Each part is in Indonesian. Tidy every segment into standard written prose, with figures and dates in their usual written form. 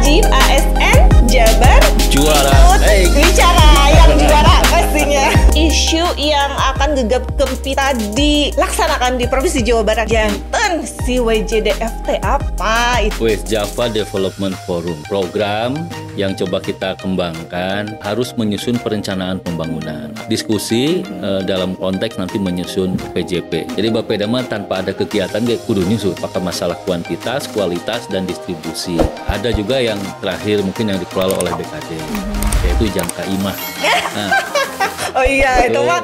Ajib ASN Jabar Juara. Bicara yang juara pastinya. Isu yang akan gegap gempita dilaksanakan di Provinsi Jawa Barat janten si WJDFT apa itu? West Java Development Forum, program yang coba kita kembangkan harus menyusun perencanaan pembangunan. Diskusi dalam konteks nanti menyusun PJP. Jadi Bapedama tanpa ada kegiatan kayak kudu nyusun pakai masalah kuantitas, kualitas, dan distribusi. Ada juga yang terakhir mungkin yang dikelola oleh BKD, yaitu jangka imah. Nah, Oh iya, itu mah.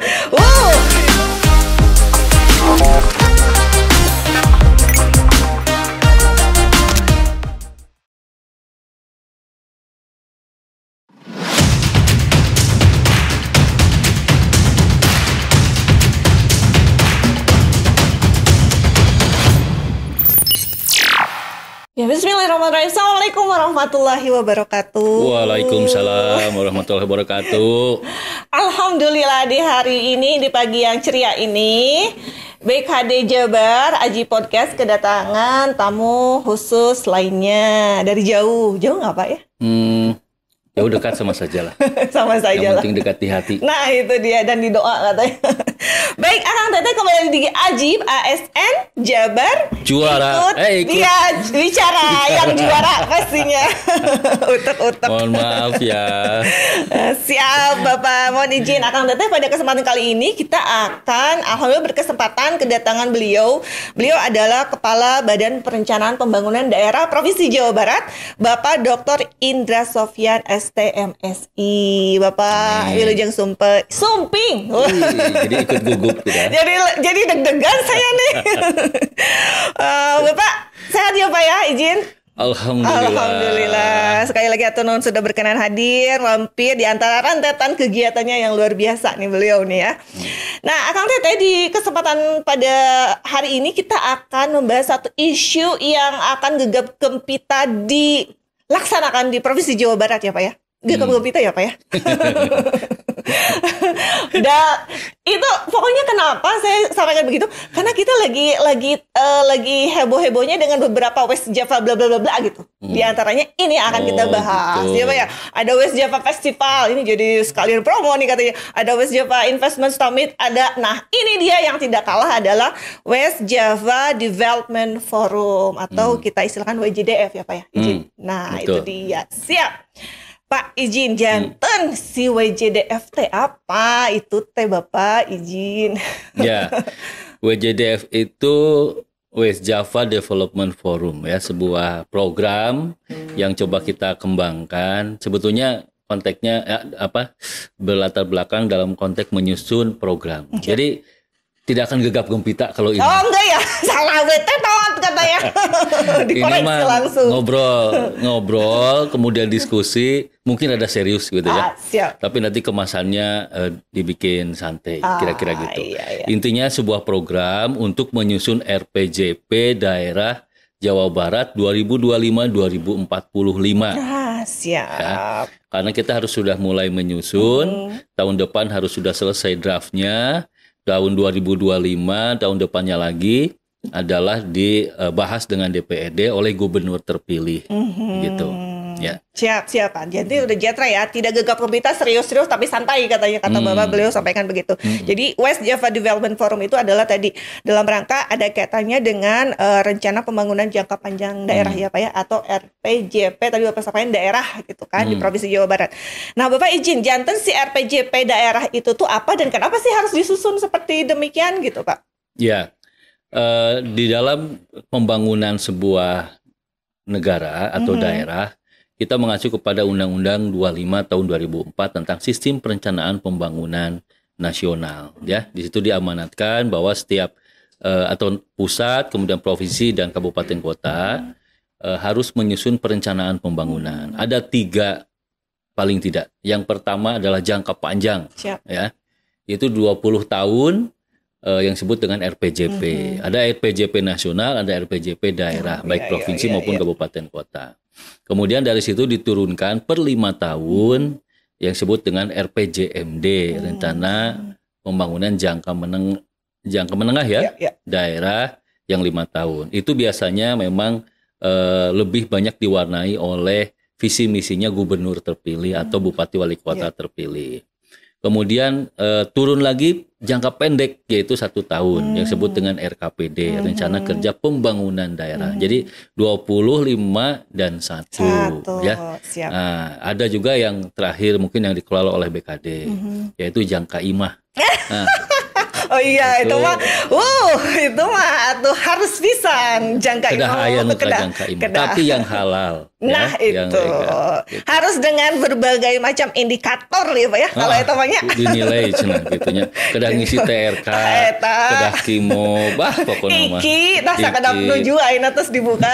Ya, bismillahirrahmanirrahim. Assalamualaikum warahmatullahi wabarakatuh. Waalaikumsalam warahmatullahi wabarakatuh. Alhamdulillah di hari ini, di pagi yang ceria ini, BKD Jabar Aji Podcast kedatangan tamu khusus lainnya dari jauh. Jauh nggak Pak ya? Jauh dekat sama saja lah. Sama saja Yang lah. penting dekat di hati. Nah itu dia, dan di doa katanya. Baik, Akang Teteh kembali di Ajib ASN Jabar. Juara. Ikut dia bicara yang juara pastinya. Utek-utek. Mohon maaf ya. Siap Bapak, mohon izin Akang Teteh pada kesempatan kali ini kita akan alhamdulillah berkesempatan kedatangan beliau. Beliau adalah Kepala Badan Perencanaan Pembangunan Daerah Provinsi Jawa Barat, Bapak Dr. Indra Sofyan STMSI. Bapak Wilujeng Sumping. Jadi ikut gugup kita. Jadi deg-degan saya nih. Bapak sehat ya Pak ya, izin? Alhamdulillah. Sekali lagi atur nuhun sudah berkenan hadir mampir di antara rentetan kegiatannya yang luar biasa nih beliau nih ya. Nah, Akang Teteh di kesempatan pada hari ini kita akan membahas satu isu yang akan gegap gempita dilaksanakan di Provinsi Jawa Barat ya Pak ya. Gegap gempita ya Pak ya. Itu pokoknya kenapa saya sampaikan begitu? Karena kita lagi heboh-hebohnya dengan beberapa West Java bla bla bla bla gitu. Di antaranya ini akan kita bahas. Gitu. Ya Pak ya. Ada West Java Festival, ini jadi sekalian promo nih katanya. Ada West Java Investment Summit, ada. Nah, ini dia yang tidak kalah adalah West Java Development Forum atau kita istilahkan WJDF ya Pak ya. Izin. Nah, Betul. itu dia. Siap. Pak izin janten si WJDFT apa itu teh Bapak izin. Ya, WJDF itu West Java Development Forum ya, sebuah program yang coba kita kembangkan. Sebetulnya konteksnya berlatar belakang dalam konteks menyusun program. Jadi tidak akan gegap gempita kalau ini. Oh enggak ya, salah bete tawat katanya. Ini mah langsung. ngobrol, kemudian diskusi, mungkin ada serius gitu ya. Siap. Tapi nanti kemasannya dibikin santai, kira-kira gitu. Iya. Intinya sebuah program untuk menyusun RPJP daerah Jawa Barat 2025-2045. Siap. Ya. Karena kita harus sudah mulai menyusun, tahun depan harus sudah selesai draftnya. Tahun 2025, tahun depannya lagi adalah dibahas dengan DPRD oleh gubernur terpilih, gitu. Ya. Siap Pak. Jadi udah jatra ya, tidak gegap gempita, serius-serius tapi santai katanya kata Bapak, beliau sampaikan begitu. Jadi West Java Development Forum itu adalah tadi dalam rangka ada kaitannya dengan rencana pembangunan jangka panjang daerah ya Pak ya, atau RPJP tadi Bapak sampaikan daerah gitu kan di Provinsi Jawa Barat. Nah Bapak izin janten si RPJP daerah itu tuh apa dan kenapa sih harus disusun seperti demikian gitu Pak? Ya. Di dalam pembangunan sebuah negara atau daerah, kita mengacu kepada Undang-Undang 25 tahun 2004 tentang Sistem Perencanaan Pembangunan Nasional. Ya, di situ diamanatkan bahwa setiap atau pusat, kemudian provinsi dan kabupaten kota harus menyusun perencanaan pembangunan. Ada 3 paling tidak. Yang pertama adalah jangka panjang. Siap. Ya, itu 20 tahun. Yang disebut dengan RPJP. Ada RPJP nasional, ada RPJP daerah, baik provinsi maupun kabupaten kota. Kemudian dari situ diturunkan per 5 tahun yang disebut dengan RPJMD, rencana pembangunan jangka menengah ya, daerah yang 5 tahun. Itu biasanya memang lebih banyak diwarnai oleh visi misinya gubernur terpilih atau bupati wali kota terpilih. Kemudian turun lagi jangka pendek yaitu 1 tahun yang disebut dengan RKPD, Rencana Kerja Pembangunan Daerah. Jadi 20, 5, dan 1 ya. Nah, ada juga yang terakhir mungkin yang dikelola oleh BKD yaitu jangka imah. Nah, oh iya itu mah tuh harus bisa jangka imah. Tapi yang halal. Nah ya, itu gitu. Harus dengan berbagai macam indikator ya Pak ya. Kalau itu namanya dinilai cenah gitunya. Kedah ngisi TRK, kedah kimo, pokoknya mah. Iki tah sakedap nuju ayeuna terus dibuka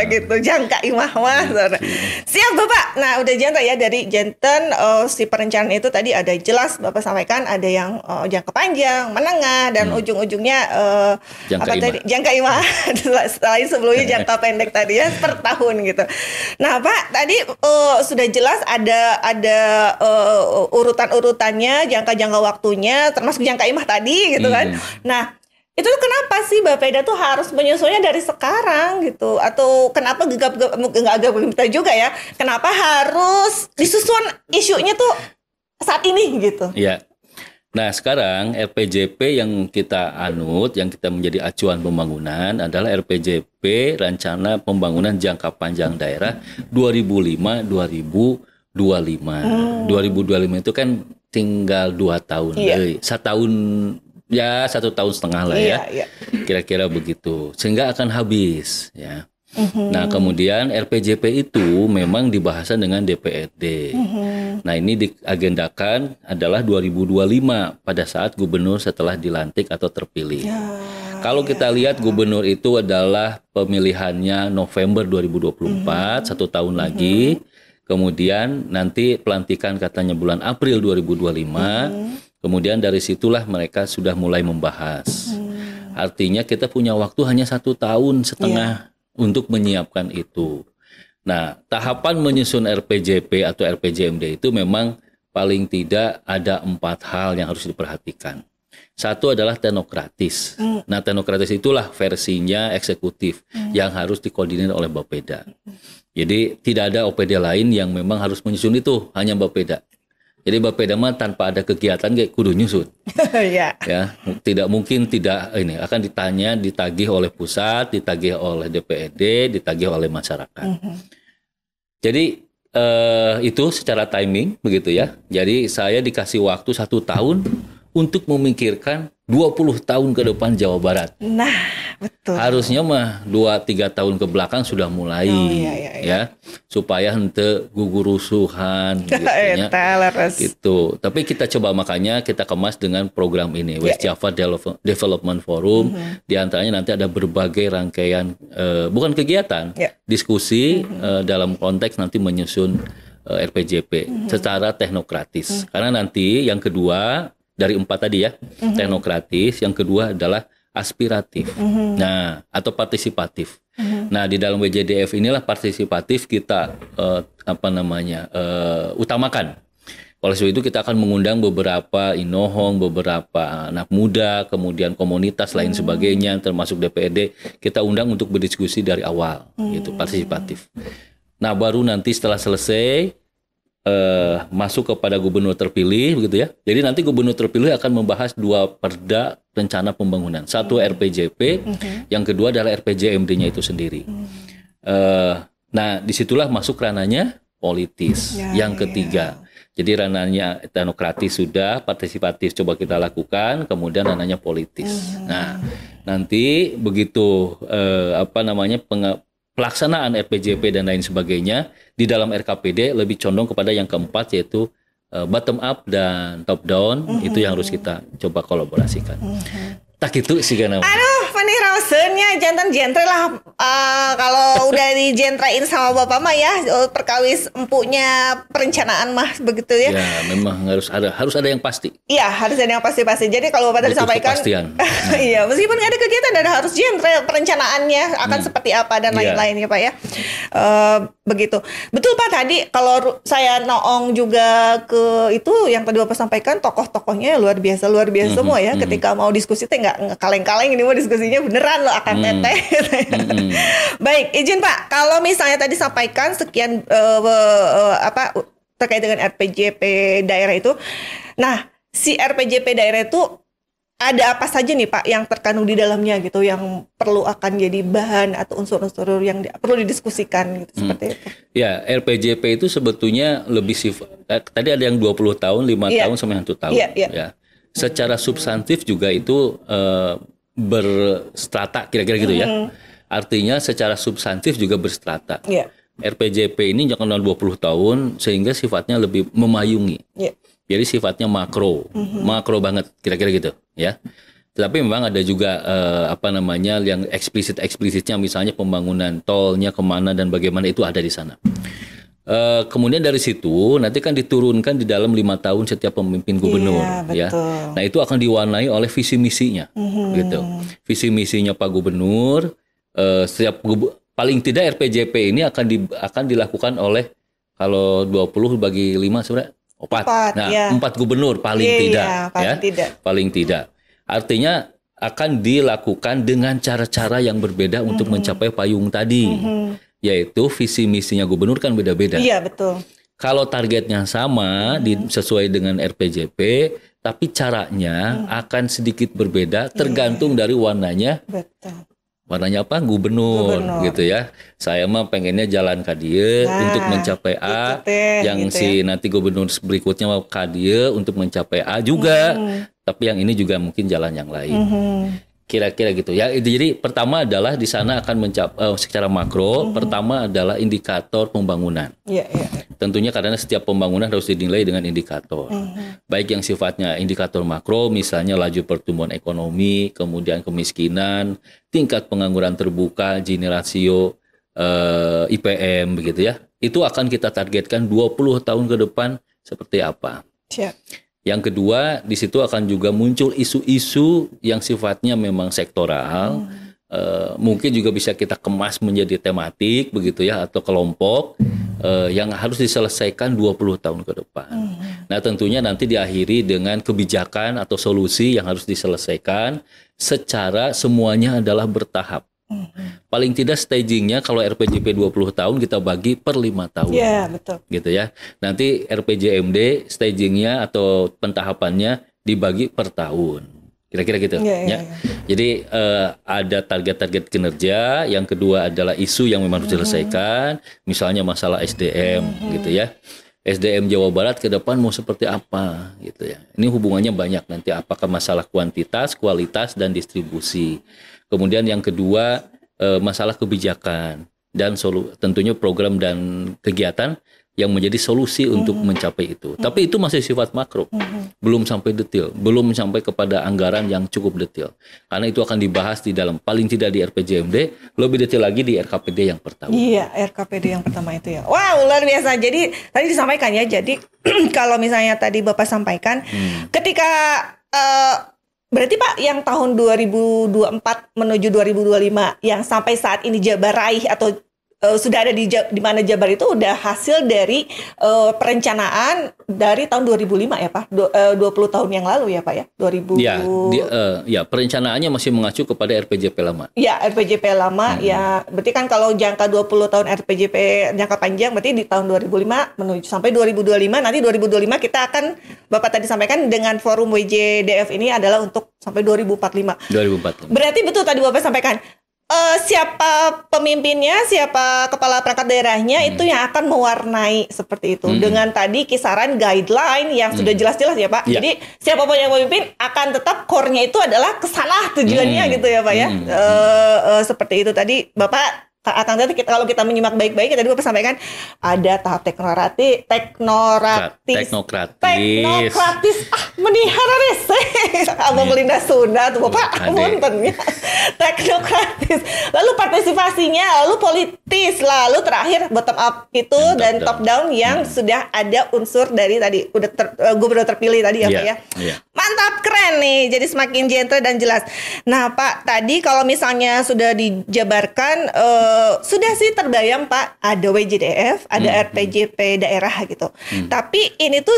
gitu. Jangka imah mah. Siap Bapak. Nah, udah jantan ya dari jantan si perencanaan itu tadi ada jelas Bapak sampaikan ada yang jangka panjang, menengah dan ujung-ujungnya jangka imah. Selain sebelumnya jangka pendek tadi ya per tahun gitu. Nah Pak, tadi sudah jelas ada urutan-urutannya, jangka-jangka waktunya, termasuk jangka imah tadi gitu kan. Nah, itu kenapa sih Bapeda tuh harus menyusunnya dari sekarang gitu? Atau kenapa gegap kita juga ya? Kenapa harus disusun isunya tuh saat ini gitu? Iya. Nah sekarang RPJP yang kita anut, yang kita menjadi acuan pembangunan adalah RPJP Rencana Pembangunan Jangka Panjang Daerah 2005-2025. 2025 itu kan tinggal 2 tahun, 1 tahun ya 1 tahun setengah lah ya, kira-kira begitu, sehingga akan habis ya. Nah kemudian RPJP itu memang dibahasan dengan DPRD. Nah ini diagendakan adalah 2025 pada saat gubernur setelah dilantik atau terpilih. Kalau kita lihat gubernur itu adalah pemilihannya November 2024, 1 tahun lagi. Kemudian nanti pelantikan katanya bulan April 2025. Kemudian dari situlah mereka sudah mulai membahas. Artinya kita punya waktu hanya 1 tahun setengah untuk menyiapkan itu. Nah, tahapan menyusun RPJP atau RPJMD itu memang paling tidak ada 4 hal yang harus diperhatikan. 1 adalah teknokratis. Nah, teknokratis itulah versinya eksekutif yang harus dikoordinir oleh Bapeda. Jadi tidak ada OPD lain yang memang harus menyusun itu, hanya Bapeda. Jadi Bapeda mah tanpa ada kegiatan kayak kudu nyusun. Ya, tidak mungkin tidak ini akan ditagih oleh pusat, ditagih oleh DPRD, ditagih oleh masyarakat. Jadi itu secara timing begitu ya. Jadi saya dikasih waktu 1 tahun untuk memikirkan 20 tahun ke depan Jawa Barat. Nah, betul. Harusnya mah 2-3 tahun ke belakang sudah mulai ya, supaya henteu gugurusuhan gitu. Tapi kita coba makanya kita kemas dengan program ini West Java Development Forum. Di antaranya nanti ada berbagai rangkaian bukan kegiatan, diskusi dalam konteks nanti menyusun RPJP secara teknokratis. Karena nanti yang kedua dari 4 tadi ya, teknokratis, yang kedua adalah aspiratif, nah atau partisipatif. Nah di dalam WJDF inilah partisipatif kita utamakan. Oleh sebab itu kita akan mengundang beberapa inohong, beberapa anak muda, kemudian komunitas lain sebagainya, termasuk DPRD. Kita undang untuk berdiskusi dari awal, gitu partisipatif. Nah baru nanti setelah selesai masuk kepada gubernur terpilih begitu ya. Jadi nanti gubernur terpilih akan membahas 2 perda rencana pembangunan. 1 RPJP, yang kedua adalah RPJMD-nya itu sendiri. Nah, disitulah masuk ranahnya politis. Yang ketiga. Jadi ranahnya teknokratis sudah, partisipatif coba kita lakukan, kemudian ranahnya politis. Nah, nanti begitu pelaksanaan RPJP dan lain sebagainya di dalam RKPD lebih condong kepada yang keempat yaitu bottom up dan top down. Itu yang harus kita coba kolaborasikan. Tak itu sih kan. Aduh, Fanny Rosennya jantan jentre lah. Kalau udah dijentrein sama Bapak mah ya perkawis empunya perencanaan mah begitu ya. Ya, memang harus ada yang pasti. Iya, harus ada yang pasti. Jadi kalau Bapak tadi sampaikan iya, meskipun nggak ada kegiatan ada harus jentre perencanaannya akan seperti apa dan lain-lain ya Pak ya. Begitu. Betul Pak tadi kalau saya noong juga ke itu yang tadi Bapak sampaikan tokoh-tokohnya luar biasa semua ya ketika mau diskusi teh nggak kaleng-kaleng, ini mah diskusinya beneran loh akan teteh. Baik, izin Pak, kalau misalnya tadi sampaikan sekian terkait dengan RPJP daerah itu. Nah, si RPJP daerah itu ada apa saja nih Pak yang terkandung di dalamnya gitu, yang perlu akan jadi bahan atau unsur-unsur yang perlu didiskusikan gitu seperti itu. Ya, RPJP itu sebetulnya lebih tadi ada yang 20 tahun, 5 tahun sampai 1 tahun. Ya. Secara substantif juga itu berstrata kira-kira gitu ya. Artinya secara substantif juga berstrata. RPJP ini jangan 20 tahun sehingga sifatnya lebih memayungi. Jadi sifatnya makro banget kira-kira gitu ya. Tetapi memang ada juga yang eksplitnya misalnya pembangunan tolnya kemana dan bagaimana itu ada di sana. Kemudian dari situ nanti kan diturunkan di dalam 5 tahun setiap pemimpin gubernur ya. Nah itu akan diwarnai oleh visi misinya gitu. Visi misinya Pak Gubernur paling tidak RPJP ini akan dilakukan oleh kalau 20 bagi 5 sebenarnya 4. Nah, 4 gubernur paling tidak. Paling tidak. Artinya akan dilakukan dengan cara-cara yang berbeda untuk mencapai payung tadi. Yaitu visi misinya gubernur kan beda-beda. Iya, betul. Kalau targetnya sama sesuai dengan RPJP, tapi caranya akan sedikit berbeda tergantung dari warnanya. Betul. Warnanya apa? Gubernur gitu ya. Saya mah pengennya jalan ka dieu untuk mencapai A, yang si nanti gubernur berikutnya mau ka dieu untuk mencapai A juga. Tapi yang ini juga mungkin jalan yang lain. Kira-kira gitu ya. Jadi pertama adalah di sana akan mencapai secara makro, pertama adalah indikator pembangunan. Tentunya karena setiap pembangunan harus dinilai dengan indikator. Baik yang sifatnya indikator makro, misalnya laju pertumbuhan ekonomi, kemudian kemiskinan, tingkat pengangguran terbuka, Gini rasio, IPM begitu ya. Itu akan kita targetkan 20 tahun ke depan seperti apa. Yang kedua, di situ akan juga muncul isu-isu yang sifatnya memang sektoral. Mungkin juga bisa kita kemas menjadi tematik begitu ya, atau kelompok yang harus diselesaikan 20 tahun ke depan. Nah tentunya nanti diakhiri dengan kebijakan atau solusi yang harus diselesaikan secara semuanya adalah bertahap. Paling tidak stagingnya kalau RPJP 20 tahun kita bagi per 5 tahun. Iya, betul. Gitu ya. Nanti RPJMD stagingnya atau pentahapannya dibagi per tahun. Kira-kira gitu. Ya. Jadi ada target-target kinerja, yang kedua adalah isu yang memang harus diselesaikan, misalnya masalah SDM gitu ya. SDM Jawa Barat ke depan mau seperti apa gitu ya. Ini hubungannya banyak nanti, apakah masalah kuantitas, kualitas dan distribusi. Kemudian yang kedua masalah kebijakan dan tentunya program dan kegiatan yang menjadi solusi untuk mencapai itu. Tapi itu masih sifat makro, belum sampai detail, belum sampai kepada anggaran yang cukup detail. Karena itu akan dibahas di dalam paling tidak di RPJMD, lebih detail lagi di RKPD yang pertama. Iya, RKPD yang pertama itu ya. Wow, luar biasa. Jadi tadi disampaikan ya. Jadi kalau misalnya tadi Bapak sampaikan, ketika berarti Pak yang tahun 2024 menuju 2025 yang sampai saat ini Jabar raih atau sudah ada di mana Jabar itu udah hasil dari perencanaan dari tahun 2005 ya Pak, 20 tahun yang lalu ya Pak ya, 2000. Ya, perencanaannya masih mengacu kepada RPJP lama. Ya, RPJP lama ya, berarti kan kalau jangka 20 tahun RPJP jangka panjang berarti di tahun 2005 menuju sampai 2025, nanti 2025 kita akan Bapak tadi sampaikan dengan forum WJDF ini adalah untuk sampai 2045. Berarti betul tadi Bapak sampaikan siapa pemimpinnya, siapa kepala perangkat daerahnya itu yang akan mewarnai seperti itu dengan tadi kisaran guideline yang sudah jelas-jelas ya Pak. Jadi siapapun yang memimpin akan tetap core-nya itu adalah kesana tujuannya gitu ya Pak ya. Seperti itu tadi Bapak akan nanti kalau kita menyimak baik-baik tadi Bapak sampaikan ada tahap teknokratis menihara rese Abang Melinda Sunda tuh Bapak puntennya teknokratis, lalu partisipasinya, lalu politis, lalu terakhir bottom up itu dan top down yang sudah ada unsur dari tadi udah gubernur terpilih tadi ya Pak ya. Mantap, keren nih, jadi semakin gentle dan jelas. Nah Pak, tadi kalau misalnya sudah dijabarkan sudah sih terbayang Pak, ada WJDF, ada RPJP daerah gitu. Tapi ini tuh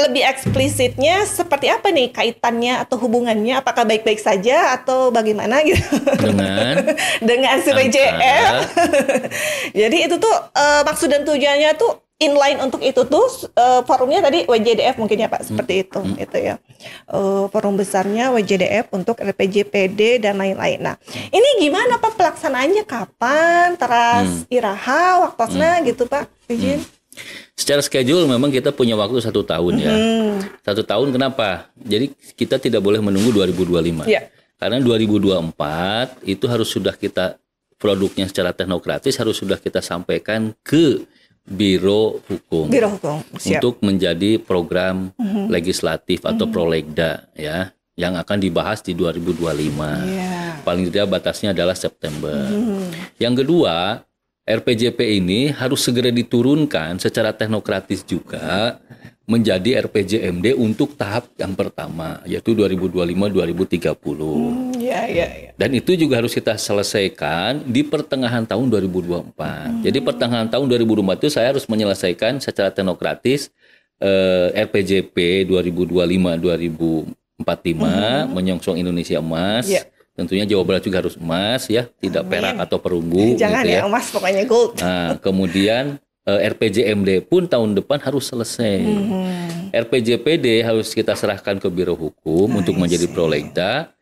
lebih eksplisitnya seperti apa nih kaitannya atau hubungannya? Apakah baik-baik saja atau bagaimana gitu? Dengan si WJF. Jadi itu tuh maksud dan tujuannya tuh inline untuk itu tuh forumnya tadi WJDF mungkin ya Pak, seperti itu ya. Forum besarnya WJDF untuk RPJPD dan lain-lain. Nah, ini gimana Pak pelaksanaannya, kapan, teras iraha, waktosna gitu Pak, izin? Secara schedule memang kita punya waktu 1 tahun ya. 1 tahun kenapa? Jadi kita tidak boleh menunggu 2025. Karena 2024 itu harus sudah kita produknya secara teknokratis harus sudah kita sampaikan ke Biro Hukum untuk menjadi program legislatif atau prolegda ya yang akan dibahas di 2025. Paling tidak batasnya adalah September. Yang kedua, RPJP ini harus segera diturunkan secara teknokratis juga menjadi RPJMD untuk tahap yang pertama, yaitu 2025-2030. Dan itu juga harus kita selesaikan di pertengahan tahun 2024. Jadi pertengahan tahun 2024 itu saya harus menyelesaikan secara teknokratis RPJP 2025-2045 menyongsong Indonesia emas. Tentunya Jawa Barat juga harus emas ya, tidak perak atau perunggu. Jangan gitu ya emas, pokoknya gold. Nah, kemudian RPJMD pun tahun depan harus selesai. RPJPD harus kita serahkan ke Biro Hukum untuk menjadi prolegda.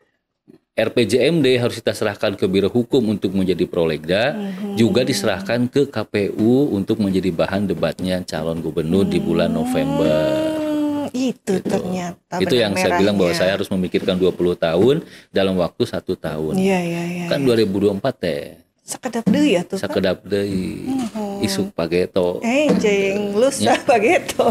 RPJMD harus kita serahkan ke Biro Hukum untuk menjadi prolegda. Juga diserahkan ke KPU untuk menjadi bahan debatnya calon gubernur di bulan November. Itu gitu. Ternyata itu yang saya bilang bahwa saya harus memikirkan 20 tahun dalam waktu 1 tahun. Kan 2024 teh. Sakedap deui ya tuh. Sakedap deui. Isuk pageto. Jeng lusa pageto.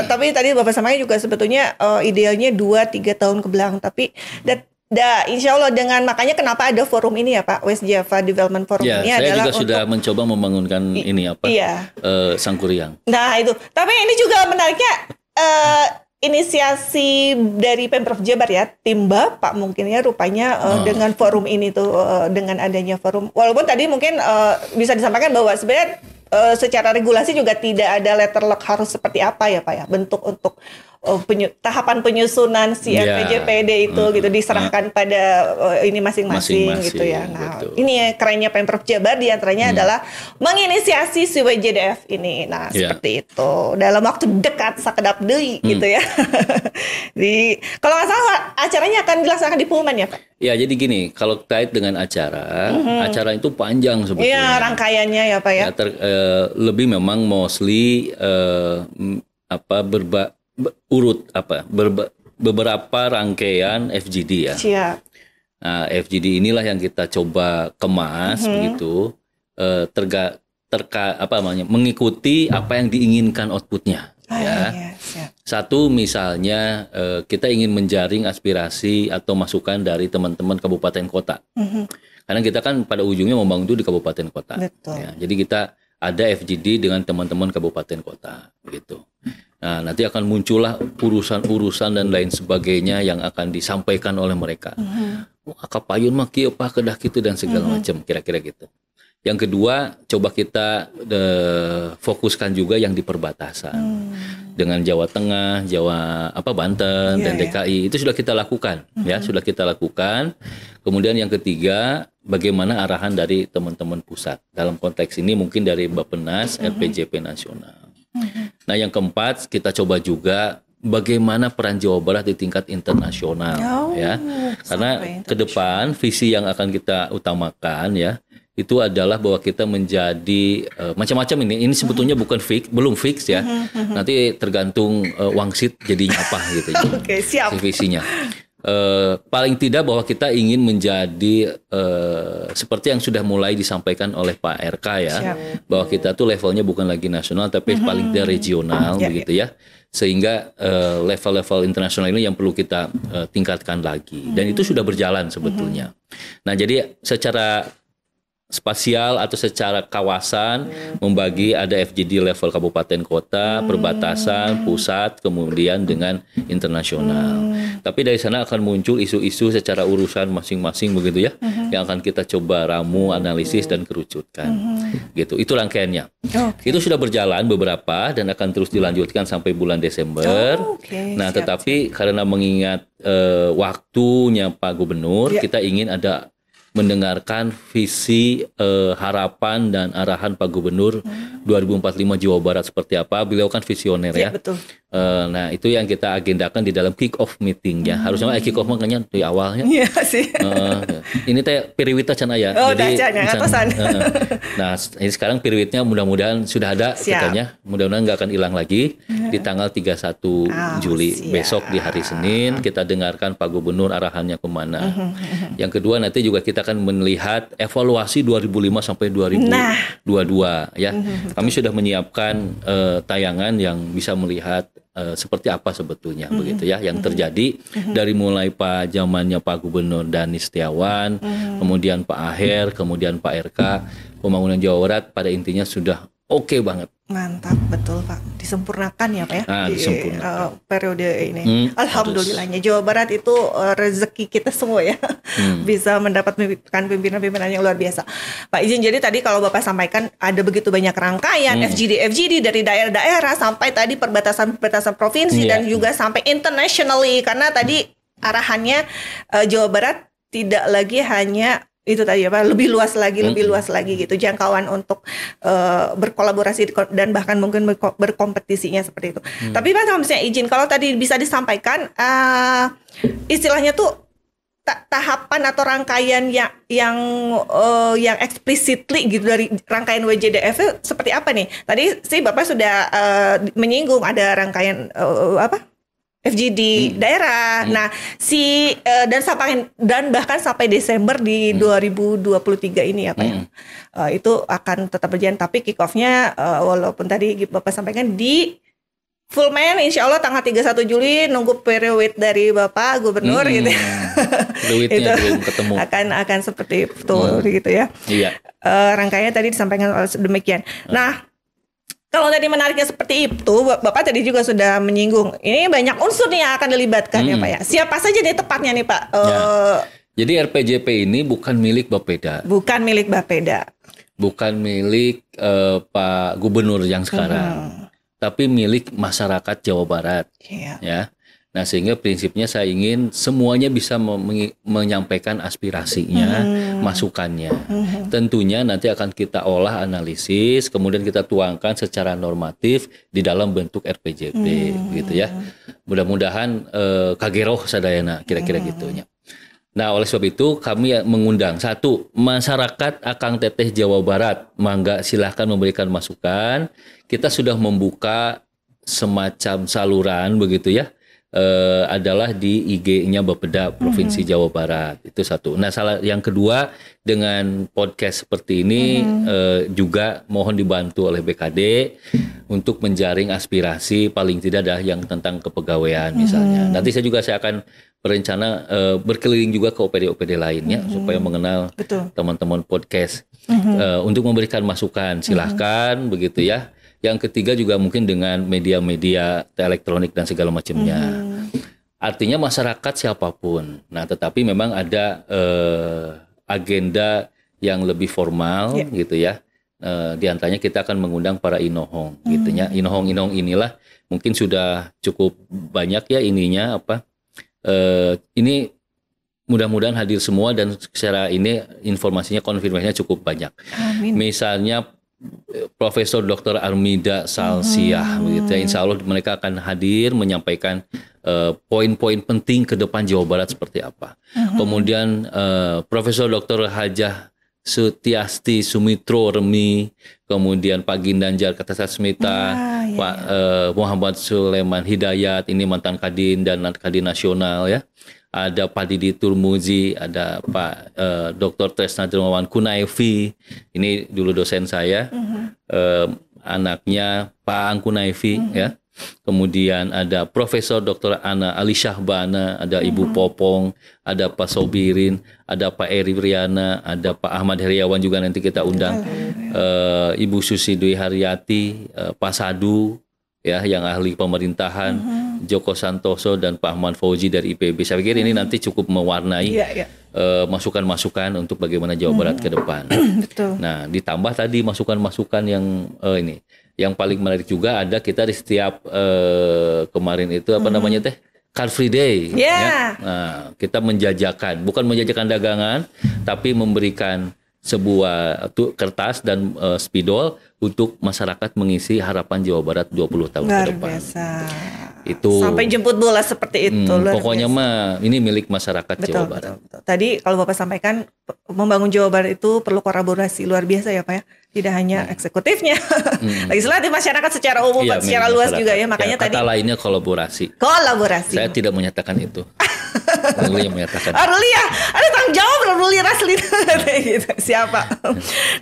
Tapi tadi Bapak Samai juga sebetulnya idealnya 2-3 tahun ke belakang, tapi insya Allah dengan makanya kenapa ada forum ini ya Pak, West Java Development Forum ini saya adalah juga sudah mencoba membangunkan ini Sangkuriang. Nah itu, tapi ini juga menariknya inisiasi dari Pemprov Jabar ya, tim Bapak mungkin ya rupanya dengan forum ini tuh, dengan adanya forum. Walaupun tadi mungkin bisa disampaikan bahwa sebenarnya secara regulasi juga tidak ada letter luck harus seperti apa ya Pak ya, bentuk untuk tahapan penyusunan si RPJPD itu gitu diserahkan pada ini masing-masing gitu ya. Nah, ini ya kerennya Pemprov Jabar diantaranya adalah menginisiasi si WJDF ini. Nah, seperti itu dalam waktu dekat sakedap deui gitu ya. Kalau nggak salah acaranya akan dilaksanakan di Pullman ya Pak? Ya, jadi gini, kalau terkait dengan acara itu panjang sebetulnya. Iya, rangkaiannya ya Pak ya. Lebih memang mostly beberapa rangkaian FGD ya. Siap. Nah, FGD inilah yang kita coba kemas begitu, mengikuti apa yang diinginkan outputnya. Satu misalnya kita ingin menjaring aspirasi atau masukan dari teman-teman kabupaten kota. Karena kita kan pada ujungnya membangun itu di kabupaten kota. Ya, jadi kita ada FGD dengan teman-teman kabupaten kota gitu. Nah, nanti akan muncullah urusan-urusan dan lain sebagainya yang akan disampaikan oleh mereka. Kapayun mah kieu apa kedah kitu dan segala macam, kira-kira gitu. Yang kedua, coba kita fokuskan juga yang di perbatasan. Dengan Jawa Tengah, Banten dan DKI itu sudah kita lakukan ya, sudah kita lakukan. Kemudian yang ketiga, bagaimana arahan dari teman-teman pusat. Dalam konteks ini mungkin dari Bappenas, RPJP nasional. Nah, yang keempat, kita coba juga bagaimana peran Jawa Barat di tingkat internasional ya. Karena ke depan visi yang akan kita utamakan ya, itu adalah bahwa kita menjadi macam-macam ini sebetulnya belum fix ya. Nanti tergantung wangsit jadinya apa gitu ya. Oke, siap. Visinya. Paling tidak bahwa kita ingin menjadi seperti yang sudah mulai disampaikan oleh Pak RK ya, bahwa kita tuh levelnya bukan lagi nasional tapi paling tidak regional begitu ya, sehingga level-level internasional ini yang perlu kita tingkatkan lagi, dan itu sudah berjalan sebetulnya. Nah, jadi secara spasial atau secara kawasan membagi ada FGD level kabupaten kota, perbatasan, pusat, kemudian dengan internasional. Tapi dari sana akan muncul isu-isu secara urusan masing-masing begitu ya, yang akan kita coba ramu, analisis dan kerucutkan. Gitu. Itu rangkaiannya. Itu sudah berjalan beberapa dan akan terus dilanjutkan sampai bulan Desember. Nah, tetapi karena mengingat waktunya Pak Gubernur, kita ingin ada mendengarkan visi, harapan dan arahan Pak Gubernur 2045 Jawa Barat seperti apa. Beliau kan visioner ya. Betul. Nah, itu yang kita agendakan di dalam kick off meeting ya. Harusnya kick off makanya dari awalnya. Iya sih. Ini teh piriwita can aya. Jadi nah, ini sekarang piriwitnya mudah-mudahan sudah ada katanya. Mudah-mudahan nggak akan hilang lagi di tanggal 31 Juli. Besok di hari Senin kita dengarkan Pak Gubernur arahannya kemana. Yang kedua nanti juga kita akan melihat evaluasi 2005 sampai 2022 ya. Kami sudah menyiapkan tayangan yang bisa melihat seperti apa sebetulnya begitu ya yang terjadi dari mulai zamannya Pak Gubernur Dani Setiawan, kemudian Pak Aher, kemudian Pak RK, pembangunan Jawa Barat pada intinya sudah oke banget. Mantap, betul Pak. Disempurnakan ya Pak ya di periode ini. Alhamdulillahnya Jawa Barat itu rezeki kita semua ya. Bisa mendapatkan pimpinan-pimpinan yang luar biasa. Pak izin, jadi tadi kalau Bapak sampaikan ada begitu banyak rangkaian FGD dari daerah-daerah sampai tadi perbatasan provinsi dan juga sampai internationally, karena tadi arahannya Jawa Barat tidak lagi hanya itu tadi apa, lebih luas lagi gitu jangkauan untuk berkolaborasi dan bahkan mungkin berkompetisinya seperti itu. Tapi Pak, kalau misalnya izin, kalau tadi bisa disampaikan istilahnya tuh tahapan atau rangkaian yang explicitly gitu dari rangkaian WJDF itu seperti apa nih? Tadi sih Bapak sudah menyinggung ada rangkaian FGD daerah. Nah, dan bahkan sampai Desember di 2023 ini ya Pak ya. Itu akan tetap berjalan, tapi kick off-nya walaupun tadi Bapak sampaikan di full man insya Allah tanggal 31 Juli, nunggu periode dari Bapak Gubernur gitu. Itu belum ketemu. Akan seperti itu gitu ya. Iya. Rangkaiannya tadi disampaikan demikian. Nah, kalau tadi menariknya seperti itu, Bapak tadi juga sudah menyinggung, ini banyak unsur nih yang akan dilibatkan ya Pak ya. Siapa saja nih tepatnya nih Pak? Jadi RPJP ini bukan milik Bapeda. Bukan milik Bapeda. Bukan milik Pak Gubernur yang sekarang. Tapi milik masyarakat Jawa Barat. Ya. Nah, sehingga prinsipnya saya ingin semuanya bisa menyampaikan aspirasinya, masukannya. Tentunya nanti akan kita olah, analisis, kemudian kita tuangkan secara normatif di dalam bentuk RPJP, gitu ya. Mudah-mudahan kageroh sadayana, kira-kira gitunya. Nah, oleh sebab itu kami mengundang satu, masyarakat Akang Teteh Jawa Barat, mangga silahkan memberikan masukan. Kita sudah membuka semacam saluran begitu ya. Adalah di IG-nya Bapeda Provinsi Jawa Barat. Itu satu. Nah, yang kedua, dengan podcast seperti ini juga mohon dibantu oleh BKD untuk menjaring aspirasi, paling tidak ada yang tentang kepegawaian misalnya. Nanti saya akan berencana berkeliling juga ke OPD-OPD lainnya supaya mengenal teman-teman podcast untuk memberikan masukan. Silahkan begitu ya. Yang ketiga juga mungkin dengan media-media elektronik dan segala macamnya. Artinya masyarakat siapapun. Nah, tetapi memang ada agenda yang lebih formal gitu ya. Di antaranya kita akan mengundang para inohong gitu ya. Inohong inilah mungkin sudah cukup banyak ya ininya apa. Ini mudah-mudahan hadir semua dan secara ini informasinya konfirmasinya cukup banyak. Amin. Misalnya Profesor Dr. Armida Salsiah begitu ya. Insya Allah mereka akan hadir menyampaikan poin-poin penting ke depan Jawa Barat seperti apa. Kemudian Profesor Dr. Hajah Sutiasti Sumitro Remi, kemudian Pak Gindanjar Kertasasmita, Pak Muhammad Sulaiman Hidayat, ini mantan Kadin dan Kadin Nasional ya. Ada Pak Didi Turmuzi, ada Pak Dr. Tresna Dermawan Kunaifi, ini dulu dosen saya, anaknya Pak Ang Kunaifi ya. kemudian ada Profesor Dr. Ana Ali Syahbana, ada Ibu Popong, ada Pak Sobirin, ada Pak Eri Briana, ada Pak Ahmad Heriawan juga nanti kita undang, Ibu Susi Dwi Haryati, Pak Sadu, ya yang ahli pemerintahan, Joko Santoso dan Pak Ahmad Fauzi dari IPB. Saya pikir ini nanti cukup mewarnai masukan-masukan untuk bagaimana Jawa Barat ke depan. Betul. Nah, ditambah tadi masukan-masukan yang ini. Yang paling menarik juga ada kita di setiap kemarin itu apa namanya teh? Car Free Day. Ya. Nah, kita menjajakan, bukan menjajakan dagangan, tapi memberikan sebuah kertas dan spidol untuk masyarakat mengisi harapan Jawa Barat 20 tahun ke depan. Luar biasa. Itu sampai jemput bola seperti itu. Pokoknya mah ini milik masyarakat Jawa Barat. Betul. Tadi kalau Bapak sampaikan membangun Jawa Barat itu perlu kolaborasi luar biasa ya Pak ya. Tidak hanya eksekutifnya, legislatif, masyarakat secara umum, secara luas juga ya. Makanya kata tadi lainnya kolaborasi. Kolaborasi. Saya tidak menyatakan itu. Ruli yang menyatakan. Ruli ya, ada tanggung jawab Ruli Raslin gitu. Siapa?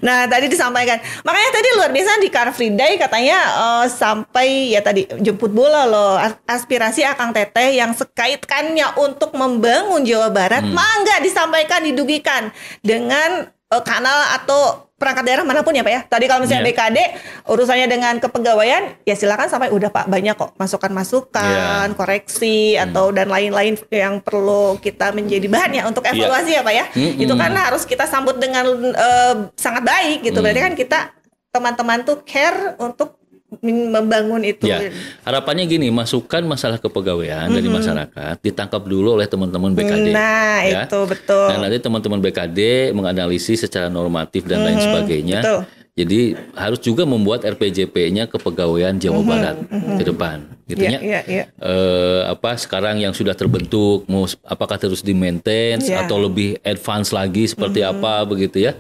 Nah tadi disampaikan. Makanya tadi luar biasa di Car Free Day katanya sampai ya tadi jemput bola loh. Aspirasi Akang Teteh yang sekaitkannya untuk membangun Jawa Barat, mangga disampaikan, didugikan dengan kanal atau perangkat daerah manapun ya Pak ya. Tadi kalau misalnya BKD urusannya dengan kepegawaian ya silakan sampai udah Pak, banyak kok masukan-masukan, koreksi atau dan lain-lain yang perlu kita menjadi bahan ya untuk evaluasi ya Pak ya. Itu kan harus kita sambut dengan sangat baik gitu. Berarti kan kita teman-teman tuh care untuk membangun itu. Ya, harapannya gini, masukan masalah kepegawaian dari masyarakat ditangkap dulu oleh teman-teman BKD. Nah, ya. Itu betul. Nah, nanti teman-teman BKD menganalisis secara normatif dan lain sebagainya. Betul. Jadi harus juga membuat RPJP-nya kepegawaian Jawa Barat ke depan, gitu ya. Apa sekarang yang sudah terbentuk, mau apakah terus di-maintain atau lebih advance lagi seperti apa begitu ya?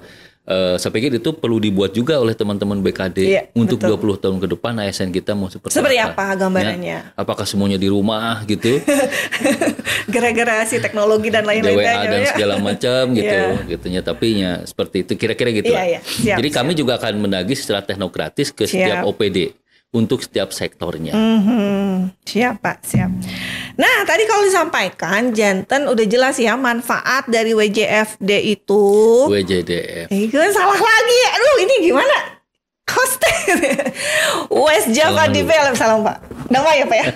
Saya pikir itu perlu dibuat juga oleh teman-teman BKD untuk 20 tahun ke depan ASN kita mau seperti apa gambarannya? Ya, apakah semuanya di gitu? Gara-gara si teknologi dan lain-lain DWA dan segala macam gitu, gitunya. Tapi ya seperti itu kira-kira gitu lah. Jadi kami juga akan menagih secara teknokratis ke setiap OPD untuk setiap sektornya. Siap Pak, siap. Nah tadi kalau disampaikan janten udah jelas ya manfaat dari WJFD itu. WJDF. Kan salah lagi. Aduh ini gimana? Hostel West Java Development. Salam Pak. Nama ya Pak ya.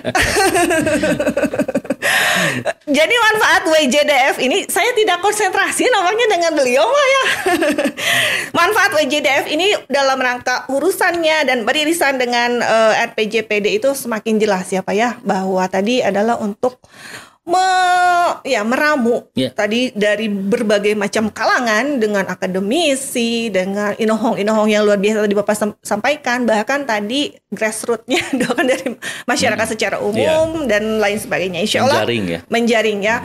Jadi manfaat WJDF ini saya tidak konsentrasi namanya dengan beliau lah ya. Manfaat WJDF ini dalam rangka urusannya dan beririsan dengan RPJPD itu semakin jelas ya Pak ya, bahwa tadi adalah untuk meramu tadi dari berbagai macam kalangan, dengan akademisi, dengan inohong-inohong yang luar biasa tadi Bapak sampaikan, bahkan tadi grassroots-nya doakan dari masyarakat secara umum dan lain sebagainya. Insya Allah menjaring ya.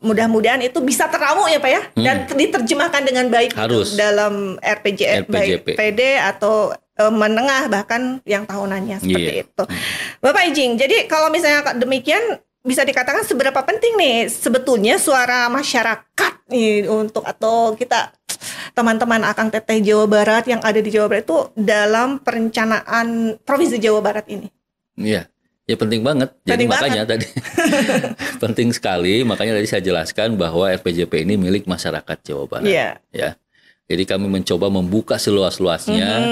Mudah-mudahan itu bisa teramu ya Pak ya, dan diterjemahkan dengan baik dalam RPJPD atau menengah bahkan yang tahunannya seperti itu. Bapak izin, jadi kalau misalnya demikian, bisa dikatakan seberapa penting nih sebetulnya suara masyarakat nih untuk atau kita teman-teman Akang Teteh Jawa Barat yang ada di Jawa Barat itu dalam perencanaan Provinsi Jawa Barat ini? Iya, ya penting banget. Jadi makanya tadi penting sekali. Makanya tadi saya jelaskan bahwa RPJP ini milik masyarakat Jawa Barat. Ya. Jadi kami mencoba membuka seluas-luasnya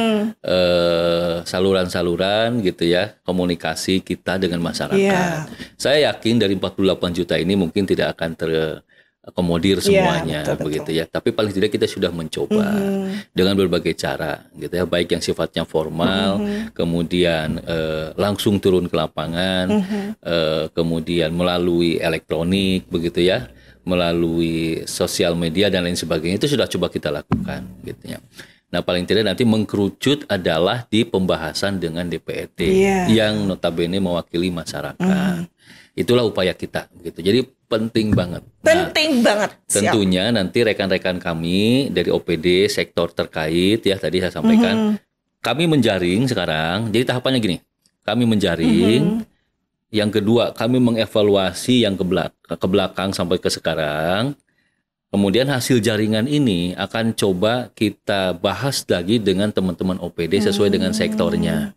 saluran-saluran gitu ya, komunikasi kita dengan masyarakat. Saya yakin dari 48 juta ini mungkin tidak akan terakomodir semuanya begitu ya. Tapi paling tidak kita sudah mencoba dengan berbagai cara gitu ya, baik yang sifatnya formal, kemudian langsung turun ke lapangan, kemudian melalui elektronik begitu ya, melalui sosial media dan lain sebagainya. Itu sudah coba kita lakukan gitu ya. Nah paling tidak nanti mengkerucut adalah di pembahasan dengan DPRD yang notabene mewakili masyarakat. Itulah upaya kita gitu. Jadi penting banget. Penting banget. Tentunya nanti rekan-rekan kami dari OPD sektor terkait ya, tadi saya sampaikan kami menjaring sekarang. Jadi tahapannya gini, kami menjaring. Yang kedua, kami mengevaluasi yang ke belakang sampai ke sekarang. Kemudian hasil jaringan ini akan coba kita bahas lagi dengan teman-teman OPD sesuai dengan sektornya.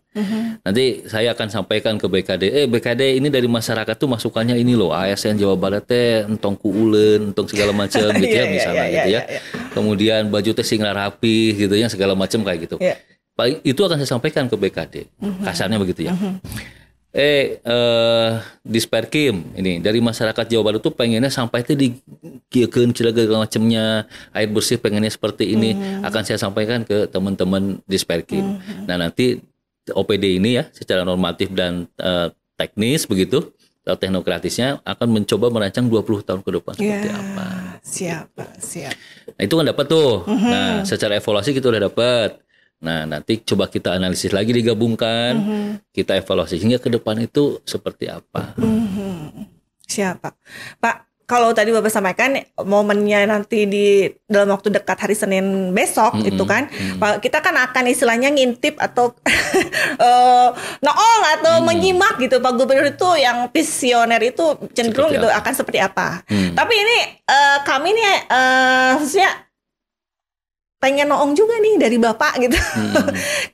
Nanti saya akan sampaikan ke BKD, BKD ini dari masyarakat tuh masukannya ini loh, ASN Jawa Barat teh entong kuulen, entong segala macam gitu ya misalnya gitu ya. Kemudian baju teh sing rapi gitu ya, segala macam kayak gitu. Paling itu akan saya sampaikan ke BKD. Kasarnya begitu ya. Disperkim ini dari masyarakat Jawa Barat tuh pengennya sampah itu dikiekeun segala macamnya, air bersih pengennya seperti ini, akan saya sampaikan ke teman-teman Disperkim. Nah, nanti OPD ini ya secara normatif dan teknis begitu, teknokratisnya akan mencoba merancang 20 tahun ke depan seperti apa. Siap. Nah, itu kan dapat tuh. Nah, secara evaluasi kita udah dapat. Nah, nanti coba kita analisis lagi, digabungkan, kita evaluasi hingga ke depan itu seperti apa. Siap, Pak. Kalau tadi Bapak sampaikan momennya nanti di dalam waktu dekat hari Senin besok itu kan, kita kan akan istilahnya ngintip atau noong atau menyimak gitu Pak Gubernur itu yang visioner itu cenderung seperti itu akan seperti apa. Tapi ini kami nih khususnya pengen noong juga nih dari Bapak gitu.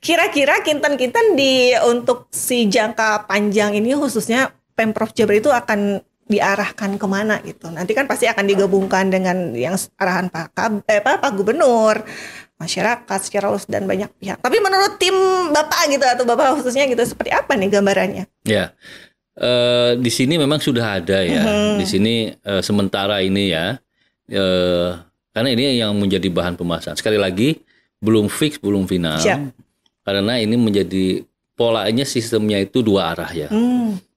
Kira-kira kinten-kinten untuk si jangka panjang ini khususnya Pemprov Jabar itu akan diarahkan kemana gitu. Nanti kan pasti akan digabungkan dengan yang arahan Pak Gubernur, masyarakat secara luas dan banyak pihak. Tapi menurut tim Bapak gitu atau Bapak khususnya gitu seperti apa nih gambarannya? Ya, di sini memang sudah ada ya. Di sini sementara ini ya. Karena ini yang menjadi bahan pembahasan. Sekali lagi, belum fix, belum final. Karena ini menjadi polanya, sistemnya itu dua arah ya.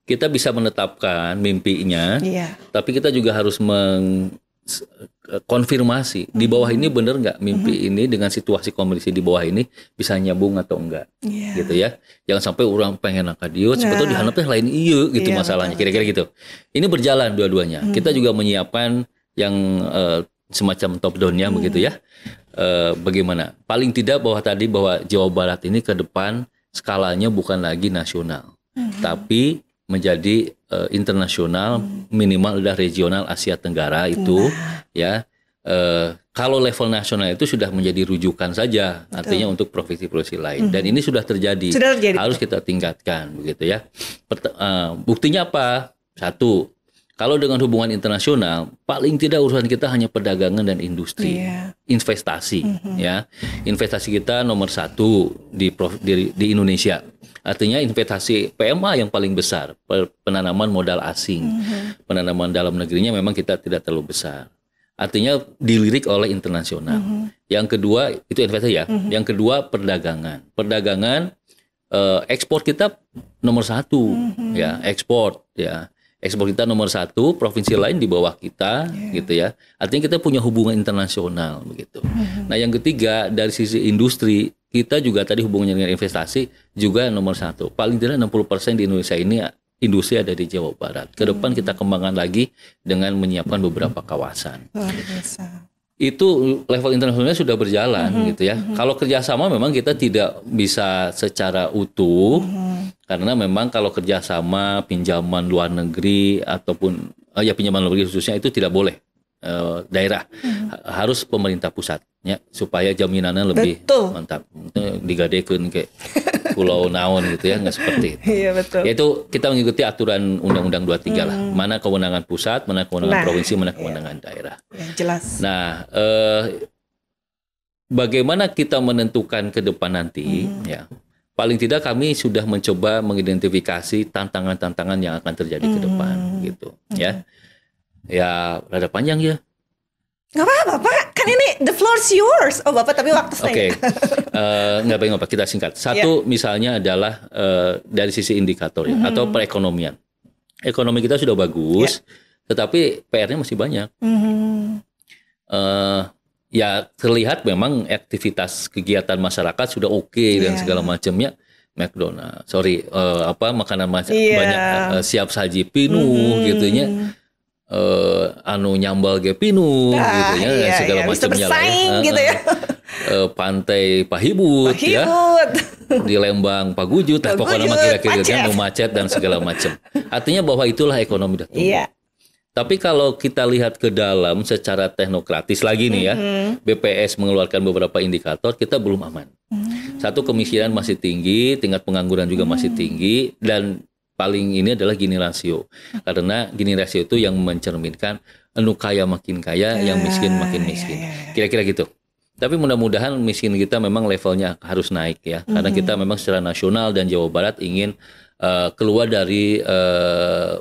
Kita bisa menetapkan mimpinya, tapi kita juga harus mengkonfirmasi di bawah ini benar nggak mimpi ini dengan situasi kondisi di bawah ini bisa nyambung atau enggak, gitu ya. Jangan sampai orang pengen angkat diut, sebetulnya dihanapnya lain gitu masalahnya, kira-kira gitu. Ini berjalan dua-duanya. Kita juga menyiapkan yang semacam top down-nya begitu ya. Bagaimana? Paling tidak bahwa Jawa Barat ini ke depan skalanya bukan lagi nasional, tapi menjadi internasional, minimal udah regional Asia Tenggara itu ya. Kalau level nasional itu sudah menjadi rujukan saja, artinya untuk provinsi-provinsi lain. Dan ini sudah terjadi. Harus kita tingkatkan begitu ya. Buktinya apa? Satu, kalau dengan hubungan internasional, paling tidak urusan kita hanya perdagangan dan industri, investasi, ya, investasi kita nomor 1 di Indonesia. Artinya investasi PMA yang paling besar, penanaman modal asing, penanaman dalam negerinya memang kita tidak terlalu besar. Artinya dilirik oleh internasional. Yang kedua itu investasi ya. Yang kedua perdagangan. Ekspor kita nomor 1, ya, ekspor ya. Ekspor kita nomor 1, provinsi lain di bawah kita, gitu ya. Artinya kita punya hubungan internasional, begitu. Nah, yang ketiga dari sisi industri, kita juga tadi hubungannya dengan investasi juga nomor 1. Paling tidak 60% di Indonesia ini industri ada di Jawa Barat. Ke depan kita kembangkan lagi dengan menyiapkan beberapa kawasan. Luar biasa. Itu level internasionalnya sudah berjalan, gitu ya. Kalau kerjasama memang kita tidak bisa secara utuh. Karena memang kalau kerjasama pinjaman luar negeri ataupun pinjaman luar negeri khususnya itu tidak boleh daerah, harus pemerintah pusat ya, supaya jaminannya lebih mantap. Digadekeun ke pulau naon gitu ya, nggak seperti itu. Iya, betul. Yaitu kita mengikuti aturan Undang-Undang 23 lah. Mana kewenangan pusat, mana kewenangan provinsi, mana kewenangan daerah. Ya, jelas. Nah, bagaimana kita menentukan ke depan nanti ya. Paling tidak kami sudah mencoba mengidentifikasi tantangan-tantangan yang akan terjadi ke depan gitu ya. Ya rada panjang ya. Nggak apa-apa Pak, kan ini the floor's yours. Oh Bapak tapi waktu saya. Oke. Nggak apa-apa, kita singkat. Satu misalnya adalah dari sisi indikator ya, atau perekonomian. Ekonomi kita sudah bagus, tetapi PR-nya masih banyak. Ya terlihat memang aktivitas kegiatan masyarakat sudah oke dan segala macamnya. McDonald, makanan banyak siap saji pinuh gitunya. Nyambal ge pinuh gitunya dan segala macamnya lah ya. Gitu ya. Pantai Pahibut ya. Di Lembang Pagujut, pokoknya kira-kira macet dan segala macam. Artinya bahwa itulah ekonomi. Tapi kalau kita lihat ke dalam secara teknokratis lagi nih ya, BPS mengeluarkan beberapa indikator, kita belum aman. Satu, kemiskinan masih tinggi, tingkat pengangguran juga masih tinggi, dan paling ini adalah Gini rasio. Karena Gini rasio itu yang mencerminkan anu kaya makin kaya, yang miskin makin miskin. Kira-kira gitu. Tapi mudah-mudahan miskin kita memang levelnya harus naik ya. Karena kita memang secara nasional dan Jawa Barat ingin keluar dari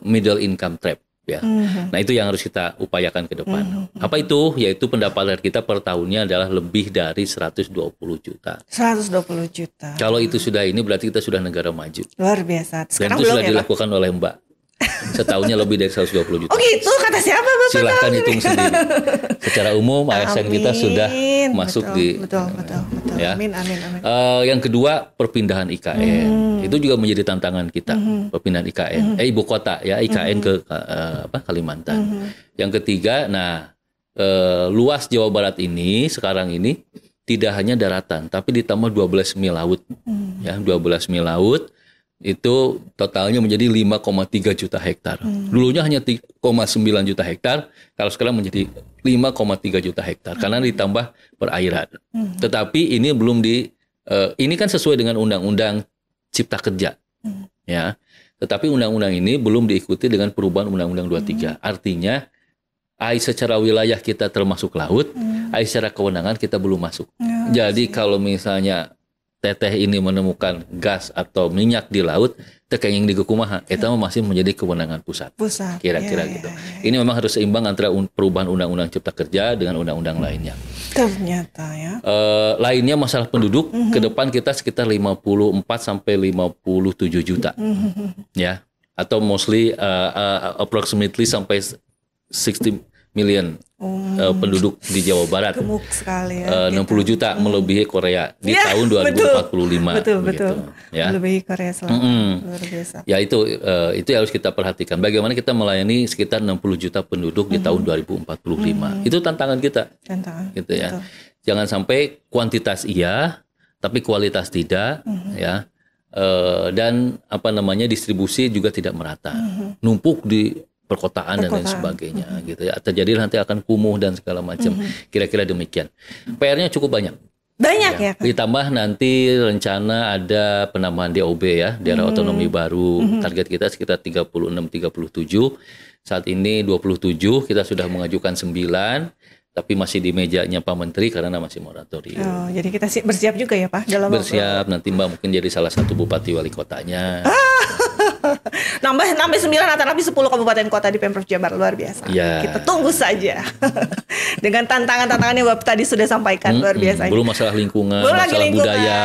middle income trap. Ya. Nah itu yang harus kita upayakan ke depan. Apa itu? Yaitu pendapatan kita per tahunnya adalah lebih dari 120 juta. 120 juta. Kalau itu sudah ini berarti kita sudah negara maju. Luar biasa. Sekarang dan itu sudah dilakukan oleh Mbak. Setahunnya lebih dari 120 juta. Oh gitu, kata siapa Bapak? Silahkan hitung sendiri. Secara umum ASN kita sudah masuk betul. Ya. Amin. Yang kedua, perpindahan IKN. Itu juga menjadi tantangan kita, perpindahan IKN. Ibu kota ya, IKN ke Kalimantan. Yang ketiga, luas Jawa Barat ini sekarang ini tidak hanya daratan, tapi ditambah 12 mil laut. Ya, 12 mil laut. Itu totalnya menjadi 5,3 juta hektar. Dulunya hanya 3,9 juta hektar, kalau sekarang menjadi 5,3 juta hektar karena ditambah perairan. Tetapi ini belum ini kan sesuai dengan Undang-Undang Cipta Kerja. Ya. Tetapi undang-undang ini belum diikuti dengan perubahan Undang-Undang 23. Artinya secara wilayah kita termasuk laut, secara kewenangan kita belum masuk. Jadi kalau misalnya Teteh ini menemukan gas atau minyak di laut, tekenging di kumaha, itu masih menjadi kewenangan pusat. Kira-kira gitu. Ini memang harus seimbang antara perubahan Undang-Undang Cipta Kerja dengan undang-undang lainnya. Ternyata ya. Lainnya masalah penduduk, ke depan kita sekitar 54 sampai 57 juta. Ya. Atau mostly approximately sampai 60 million penduduk di Jawa Barat. Gemuk sekali ya. 60 juta melebihi Korea di tahun 2045. Betul. Ya. Melebihi Korea Selatan. Luar biasa. Ya itu harus kita perhatikan. Bagaimana kita melayani sekitar 60 juta penduduk di tahun 2045. Itu tantangan kita. Gitu ya. Betul. Jangan sampai kuantitas iya, tapi kualitas tidak. Ya. Dan distribusi juga tidak merata. Numpuk di perkotaan dan lain sebagainya gitu ya. Terjadi nanti akan kumuh dan segala macam. Kira-kira demikian. PR-nya cukup banyak. Ya. Ditambah nanti rencana ada penambahan DOB ya, daerah otonomi baru. Target kita sekitar 36-37. Saat ini 27, kita sudah mengajukan 9. Tapi masih di mejanya Pak Menteri karena masih moratorium. Oh, jadi kita bersiap juga ya Pak dalam bersiap nanti Mbak mungkin jadi salah satu bupati wali kotanya. nambah 9 atau lebih 10 kabupaten kota di Pemprov Jabar, luar biasa. Ya. Kita tunggu saja. Dengan tantangan-tantangan yang Bapak tadi sudah sampaikan, luar biasa. Belum masalah lingkungan, masalah budaya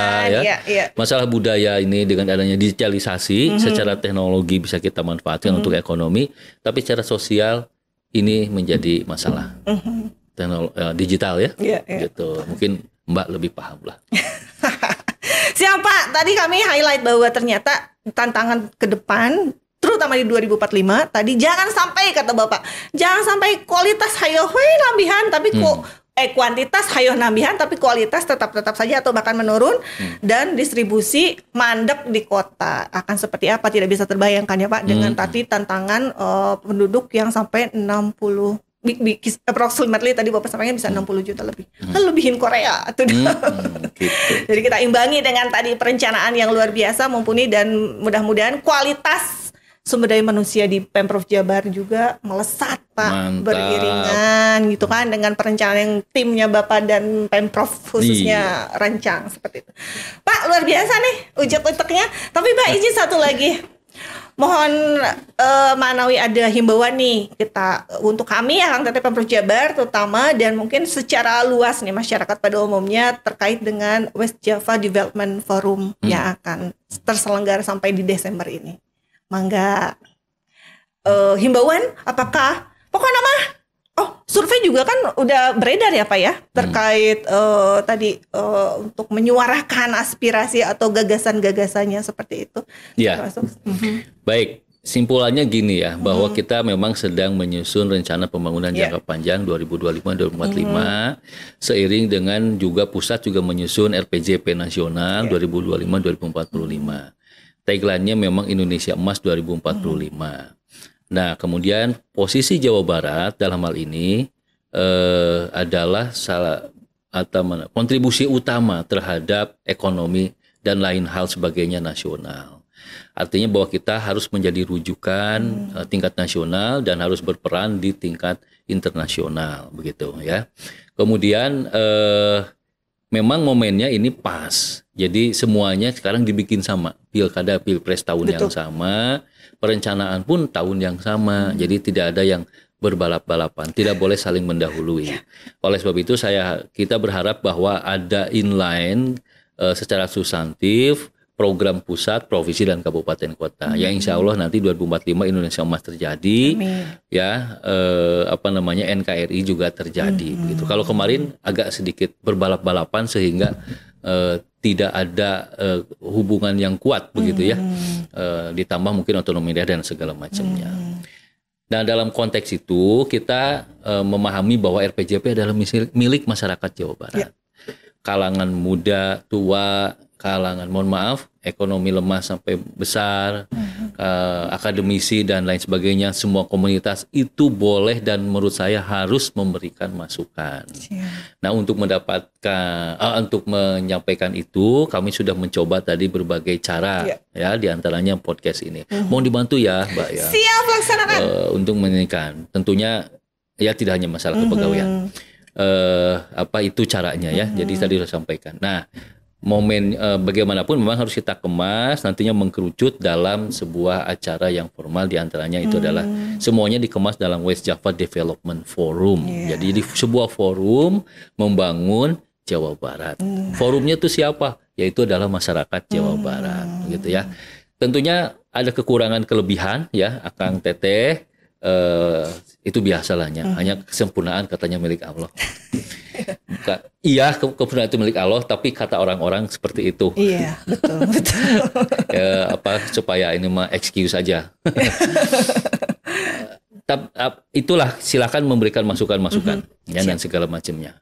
ya. Masalah budaya ini dengan adanya digitalisasi secara teknologi bisa kita manfaatkan untuk ekonomi, tapi secara sosial ini menjadi masalah. Digital ya, gitu. Mungkin Mbak lebih paham lah. Siapa? Tadi kami highlight bahwa ternyata tantangan ke depan, terutama di 2045, tadi jangan sampai kata Bapak, jangan sampai kualitas hayo nambihan, tapi kuantitas hayo nambihan, tapi kualitas tetap saja atau bahkan menurun, dan distribusi mandek di kota akan seperti apa tidak bisa terbayangkan ya Pak dengan tadi tantangan penduduk yang sampai 60. Approximately tadi Bapak sampaikan bisa 60 juta lebih. Lebihin Korea tuh. Gitu. Jadi kita imbangi dengan tadi perencanaan yang luar biasa mumpuni dan mudah-mudahan kualitas sumber daya manusia di Pemprov Jabar juga melesat Pak. Mantap. Beriringan gitu kan dengan perencanaan yang timnya Bapak dan Pemprov khususnya rancang seperti itu. Pak luar biasa nih ujuk-utuknya. Tapi Pak izin satu lagi. Mohon Manawi ada himbauan nih untuk kami ya Kang Teteh Pemprov Jabar terutama dan mungkin secara luas nih masyarakat pada umumnya terkait dengan West Java Development Forum yang akan terselenggara sampai di Desember ini. Mangga himbauan apakah pokoknya mah survei juga kan udah beredar ya Pak ya terkait tadi untuk menyuarakan aspirasi atau gagasan-gagasannya seperti itu. Ya. Baik, simpulannya gini ya bahwa kita memang sedang menyusun rencana pembangunan jangka panjang 2025-2045 seiring dengan juga pusat juga menyusun RPJP nasional 2025-2045. Tagline-nya memang Indonesia Emas 2045. Nah, kemudian posisi Jawa Barat dalam hal ini adalah kontribusi utama terhadap ekonomi dan lain hal sebagainya nasional. Artinya bahwa kita harus menjadi rujukan tingkat nasional dan harus berperan di tingkat internasional, begitu ya. Kemudian memang momennya ini pas. Jadi semuanya sekarang dibikin sama. Pilkada, pilpres tahun yang sama, perencanaan pun tahun yang sama. Jadi tidak ada yang berbalap-balapan, tidak boleh saling mendahului. Oleh sebab itu kita berharap bahwa ada inline secara substantif program pusat, provinsi dan kabupaten kota. Yang insya Allah nanti 2045 Indonesia Emas terjadi. Amin. Ya, NKRI juga terjadi. Begitu. Kalau kemarin agak sedikit berbalap-balapan sehingga tidak ada hubungan yang kuat begitu ya. Ditambah mungkin otonomi daerah dan segala macamnya. Nah, dalam konteks itu kita memahami bahwa RPJP adalah milik masyarakat Jawa Barat. Kalangan muda, tua, kalangan ekonomi lemah sampai besar, akademisi dan lain sebagainya, semua komunitas itu boleh dan menurut saya harus memberikan masukan. Nah, untuk menyampaikan itu kami sudah mencoba tadi berbagai cara ya, diantaranya podcast ini. Mohon dibantu ya, Mbak ya. Siap, laksanakan. Untuk menyanyikan, tentunya ya tidak hanya masalah kepegawaian. Itu caranya ya. Jadi tadi sudah sampaikan. Nah, momen bagaimanapun memang harus kita kemas, nantinya mengkerucut dalam sebuah acara yang formal, diantaranya itu adalah semuanya dikemas dalam West Java Development Forum. Jadi di sebuah forum membangun Jawa Barat. Forumnya itu siapa? Yaitu adalah masyarakat Jawa Barat, gitu ya. Tentunya ada kekurangan kelebihan ya, Akang Teteh. Itu biasalahnya, hanya kesempurnaan katanya milik Allah. Iya, kesempurnaan itu milik Allah, tapi kata orang-orang seperti itu. Iya, betul. Supaya ini mah excuse saja. Itulah, silakan memberikan masukan-masukan ya, dan segala macamnya.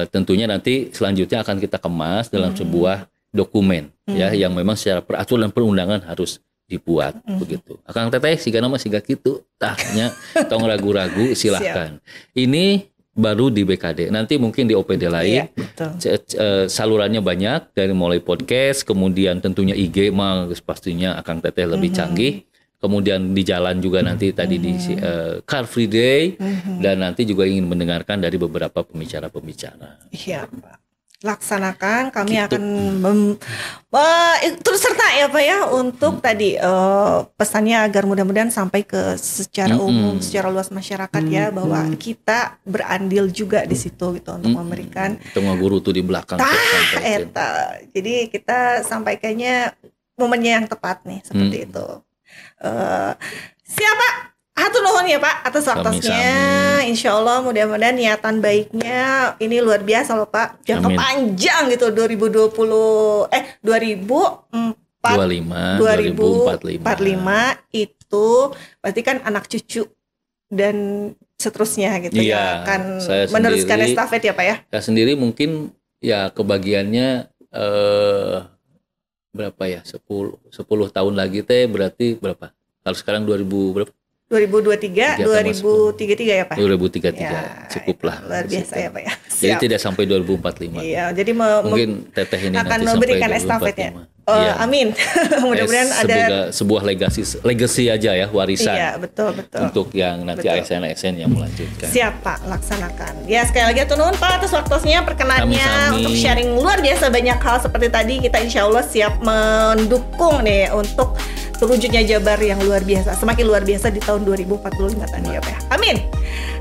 Tentunya nanti selanjutnya akan kita kemas dalam sebuah dokumen ya, yang memang secara peraturan perundangan harus dibuat begitu. Akang Teteh siga nama siga kitu tahnya tong ragu-ragu silahkan. Ini baru di BKD. Nanti mungkin di OPD lain salurannya banyak, dari mulai podcast, kemudian tentunya IG mah pastinya Akang Teteh lebih canggih. Kemudian di jalan juga nanti tadi di Car Free Day, dan nanti juga ingin mendengarkan dari beberapa pembicara-pembicara. Iya, Pak. Laksanakan, kami akan terus serta ya Pak ya untuk tadi pesannya agar mudah-mudahan sampai ke secara umum, secara luas masyarakat ya, bahwa kita berandil juga di situ gitu untuk memberikan. Tengah guru tuh di belakang. Jadi kita sampaikannya momennya yang tepat nih seperti itu. Siapa? Hatur nuhun ya Pak atas waktunya. Insya Allah mudah-mudahan niatan baiknya ini luar biasa loh Pak. Jangka panjang gitu 2045 itu berarti kan anak cucu dan seterusnya gitu ya akan meneruskan estafet ya Pak ya. Saya sendiri mungkin ya kebagiannya berapa ya, 10 tahun lagi teh berarti berapa? Kalau sekarang 2000 berapa? 2023 ya Pak? 2033 ya, cukuplah. Luar biasa ya Pak ya. Siap. Jadi tidak sampai 2045. Iya, jadi mungkin Teteh ini akan nanti memberikan estafetnya. Amin. Mudah-mudahan ada sebuah legacy aja ya, warisan. Iya, betul. Untuk yang nanti ASN yang melanjutkan. Siap Pak, laksanakan. Ya sekali lagi nuhun Pak atas waktunya, perkenannya untuk sharing luar biasa banyak hal seperti tadi. Kita insya Allah siap mendukung nih untuk terwujudnya Jabar yang luar biasa, semakin luar biasa di tahun 2045 tadi ya Pak. Amin.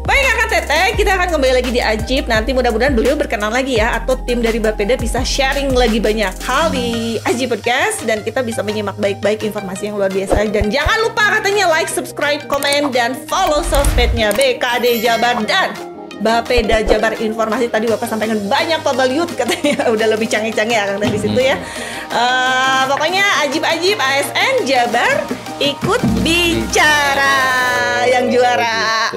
Baik Akang Teteh, kita akan kembali lagi di Ajib. Nanti mudah-mudahan beliau berkenan lagi ya, atau tim dari Bapeda bisa sharing lagi banyak hal di Ajib Podcast, dan kita bisa menyimak baik-baik informasi yang luar biasa. Dan jangan lupa katanya like, subscribe, komen, dan follow sosmednya BKD Jabar dan Bapeda Jabar Informasi. Tadi Bapak sampaikan banyak Pak Baliut katanya udah lebih canggih-canggih Akang di situ ya. Pokoknya Ajib-Ajib ASN Jabar ikut bicara yang juara.